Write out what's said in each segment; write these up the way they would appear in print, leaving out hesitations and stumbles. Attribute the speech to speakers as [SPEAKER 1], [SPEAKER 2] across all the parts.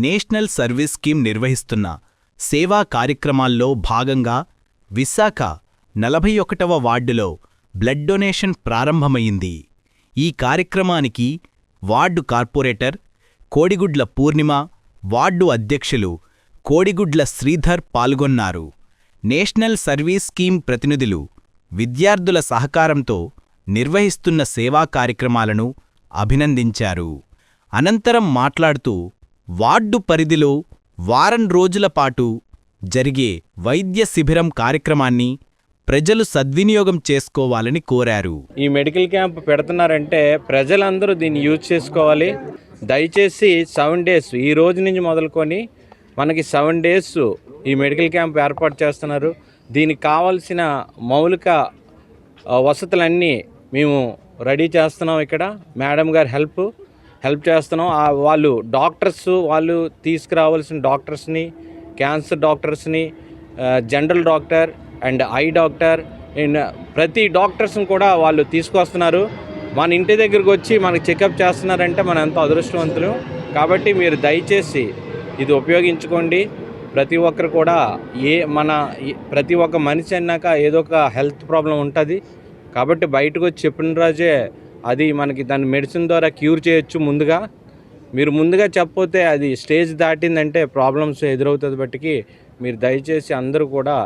[SPEAKER 1] National service scheme నిర్వహిస్తున్న సేవా కార్యక్రమాల్లో భాగంగా విశాఖ 41వ వార్డులో బ్లడ్ డొనేషన్ ప్రారంభమైంది. ఈ కార్యక్రమానికి వార్డు కార్పొరేటర్ కోడిగుడ్ల పూర్ణిమ, వార్డు అధ్యక్షులు కోడిగుడ్ల శ్రీధర్ పాల్గొన్నారు. నేషనల్ సర్వీస్ స్కీమ్ ప్రతినిధులు విద్యార్థుల సహకారంతో నిర్వహిస్తున్న సేవా కార్యక్రమాలను అభినందించారు. అనంతరం మాట్లాడుతూ వార్డు పరిధిలో వారం రోజుల పాటు జరిగే వైద్య శిబిరం కార్యక్రమాన్ని ప్రజలు సద్వినియోగం చేసుకోవాలని కోరారు.
[SPEAKER 2] ఈ మెడికల్ క్యాంప్ పెడుతున్నారంటే ప్రజలందరూ దీన్ని యూజ్ చేసుకోవాలి. దయచేసి 7 days ఈ రోజు నుంచి మొదలుకొని మనకి 7 days ఈ మెడికల్ క్యాంప్ ఏర్పాటు చేస్తున్నారు. దీనికి కావాల్సిన మౌలిక వసతులన్నీ మేము రెడీ చేస్తున్నాం. ఇక్కడ మేడం గారు హెల్ప్ చేస్తున్నాం. వాళ్ళు డాక్టర్స్, వాళ్ళు తీసుకురావాల్సిన డాక్టర్స్ని, క్యాన్సర్ డాక్టర్స్ని, general doctor and eye doctor and ప్రతి డాక్టర్స్ని కూడా వాళ్ళు తీసుకొస్తున్నారు. మన ఇంటి దగ్గరకు వచ్చి మనకి చెకప్ చేస్తున్నారంటే మనం ఎంతో అదృష్టవంతులు. కాబట్టి మీరు దయచేసి ఇది ఉపయోగించుకోండి. ప్రతి ఒక్కరు కూడా ప్రతి ఒక్క మనిషి అన్నాక ఏదో ఒక హెల్త్ ప్రాబ్లం ఉంటుంది. కాబట్టి బయటకు వచ్చి చెప్పిన రోజే అది మనకి దాని మెడిసిన్ ద్వారా క్యూర్ చేయొచ్చు. మీరు ముందుగా చెప్పకపోతే అది స్టేజ్ దాటిందంటే ప్రాబ్లమ్స్ ఎదురవుతుంది. బట్టికి మీరు దయచేసి అందరూ కూడా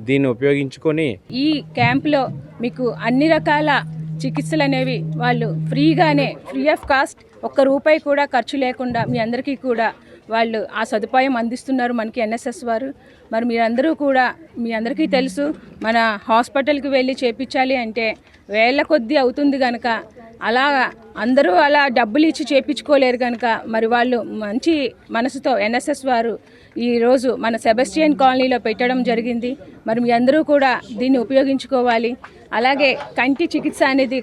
[SPEAKER 2] దీన్ని ఉపయోగించుకొని
[SPEAKER 3] ఈ క్యాంప్లో మీకు అన్ని రకాల చికిత్సలు అనేవి వాళ్ళు ఫ్రీ ఆఫ్ కాస్ట్, ₹1 కూడా ఖర్చు లేకుండా మీ అందరికీ కూడా వాళ్ళు ఆ సదుపాయం అందిస్తున్నారు మనకి ఎన్ఎస్ఎస్ వారు. మరి మీరందరూ కూడా, మీ అందరికీ తెలుసు, మన హాస్పిటల్కి వెళ్ళి చేయించాలి అంటే వేళ్ల కొద్దీ అవుతుంది కనుక అందరూ అలా డబ్బులు ఇచ్చి చేయించుకోలేరు కనుక మరి వాళ్ళు మంచి మనసుతో ఎన్ఎస్ఎస్ వారు ఈరోజు మన సెబస్టియన్ కాలనీలో పెట్టడం జరిగింది. మరి మీ అందరూ కూడా దీన్ని ఉపయోగించుకోవాలి. అలాగే కంటి చికిత్స అనేది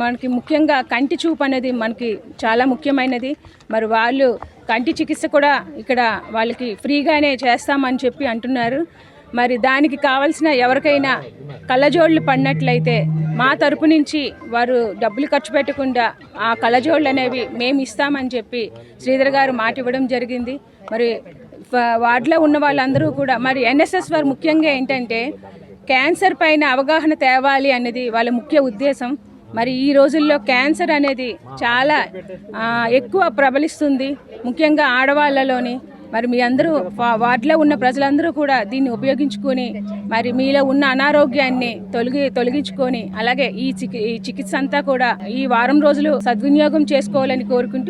[SPEAKER 3] మనకి ముఖ్యంగా కంటి చూపు అనేది మనకి చాలా ముఖ్యమైనది. మరి వాళ్ళు కంటి చికిత్స కూడా ఇక్కడ వాళ్ళకి ఫ్రీగానే చేస్తామని చెప్పి అంటున్నారు. మరి దానికి కావాల్సిన ఎవరికైనా కళ్ళజోళ్ళు పడినట్లయితే మా తరపు నుంచి వారు డబ్బులు ఖర్చు పెట్టకుండా ఆ కళ్ళజోళ్ళు అనేవి మేము ఇస్తామని చెప్పి శ్రీధర్ గారు మాట ఇవ్వడం జరిగింది. మరి వార్డులో ఉన్న వాళ్ళందరూ కూడా, మరి ఎన్ఎస్ఎస్ వారు ముఖ్యంగా ఏంటంటే క్యాన్సర్ పైన అవగాహన తేవాలి అనేది వాళ్ళ ముఖ్య ఉద్దేశం. మరి ఈ రోజుల్లో క్యాన్సర్ అనేది చాలా ఎక్కువ ప్రబలిస్తుంది, ముఖ్యంగా ఆడవాళ్ళలోని. మరి మీ అందరూ వార్డులో ఉన్న ప్రజలందరూ కూడా దీన్ని ఉపయోగించుకొని మరి మీలో ఉన్న అనారోగ్యాన్ని తొలగించుకొని అలాగే ఈ చికిత్స అంతా కూడా ఈ వారం రోజులు సద్వినియోగం చేసుకోవాలని కోరుకుంటూ